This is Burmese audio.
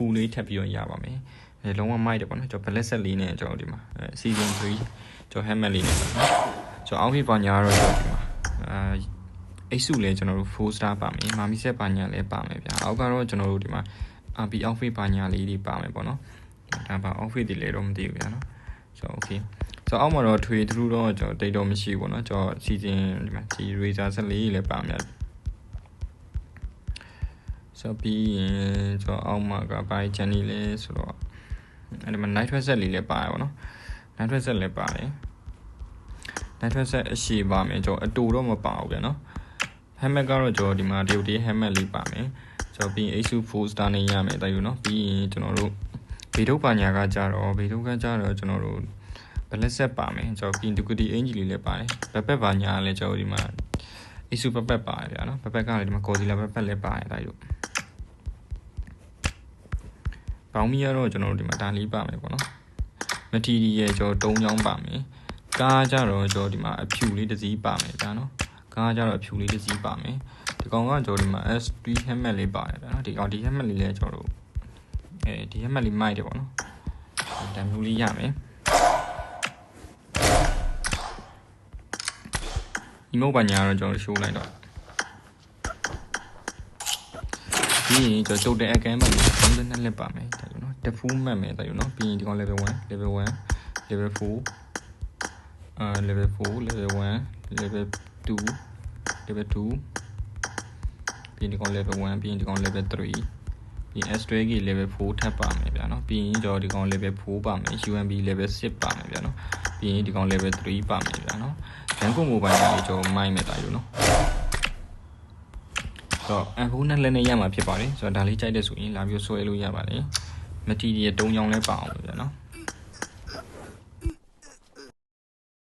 ပူလေးထပ်ပြီးတော့ရပါမယ်လုံးဝမိုက်တယ်ပေါ့နော်ကျွန်တော် black set လေးနဲ့ကျွန်တော်ဒီမှာ season 3ကျွန်တော် helmet လေးနဲ့ပေါ့နော်ကျွန်တော်အောက်ဖေးပါညာတော့ကျွန်တော်ဒီမှာအိတ်စုလဲကျွန်တော်တို့ full star ပါမယ်မာမီဆက်ပါညာလဲပါမယ်ဗျာအောက်ကတော့ကျွန်တော်တို့ဒီမှာ RP အောက်ဖေးပါညာလေးတွေပါမယ်ပေါ့နော်ဒါပါအောက်ဖေးတွေလည်းတော့မသိဘူးဗျာနော်ဆိုတော့ okay ဆိုတော့အောက်မှာတော့ထွေထူးတော့ကျွန်တော်တိတ်တော့မရှိဘူးပေါ့နော်ကျွန်တော် season ဒီမှာ razor set လေးလည်းပါမယ်ဆိုပြီးရင်ကျွန်တော်အောက်မှာကဘာချန်နီလဲဆိုတော့အဲ့ဒီမှာ night set လေးလည်းပါတယ်ပေါ့နော် night set လည်းပါတယ် night set အရှိပါမယ်ကျွန်တော်အတူတော့မပါဘူးဗျာနော် helmet ကတော့ကျွန်တော်ဒီမှာဒီ helmet လေးပါမယ်ကျွန်တော်ပြီးရင် Asus full star နဲ့ရမယ်တိုက်ယူနော်ပြီးရင်ကျွန်တော်တို့ဘေဒုတ်ပါညာကကြတော့ဘေဒုတ်ကကြတော့ကျွန်တော်တို့ black set ပါမယ်ကျွန်တော်ပြီးရင် Ducati အင်ဂျီလေးလည်းပါတယ်ဘက်ပက်ပါညာလည်းကျွန်တော်ဒီမှာ Asus ဘက်ပက်ပါတယ်ဗျာနော်ဘက်ပက်ကလည်းဒီမှာ Godzilla ဘက်ပက်လည်းပါတယ်တိုက်ယူပေါင်းမီကတော့ကျွန်တော်တို့ဒီမှာဒါလေးပါမယ်ပေါ့နော် material ကျွန်တော်3ချောင်းပါမယ်ကားကြတော့ကျွန်တော်ဒီမှာအဖြူလေးတစ်စီးပါမယ်ဗျာနော်ကားကြတော့အဖြူလေးတစ်စီးပါမယ်ဒီကောင်ကကျွန်တော်ဒီမှာ S3 helmet လေးပါတယ်ဗျာနော်ဒီကောင်ဒီ helmet လေးလည်းကျွန်တော်တို့ဒီ helmet လေးမိုက်တယ်ပေါ့နော်ဒါမျိုးလေးရမယ်emote ပါညာတော့ကျွန်တော် show လိုက်တော့ပြီးရင်ကျွန်တော် total account မှာ32လက်ပါမယ်ဒါယူနော် default map မယ်ဒါယူနော်ပြီးရင်ဒီကောင် level 1 level 1 level 4 level 4 level 1 level 2 level 2ပြီးရင်ဒီကောင် level 1ပြီးရင်ဒီကောင် level 3ပြီးရင် S2 ကြီး level 4ထပ်ပါမယ်ဗျာနော်ပြီးရင်ကျွန်တော်ဒီကောင် level 4ပါမယ် UMB level 6ပါမယ်ဗျာနော်ပြီးရင်ဒီကောင် level 3ပါမယ်ဗျာနော်ရန်ကုန် mobile ကြီးကျွန်တော်မိုက်မယ်ဒါယူနော်တော့အခုနဲ့လည်းနေရမှာဖြစ်ပါတယ်ဆိုတော့ဒါလေးကြိုက်တဲ့ဆိုရင်လာပြီးဆွဲလို့ရပါတယ် material 3ချောင်းလဲပါအောင်ဗျာနော်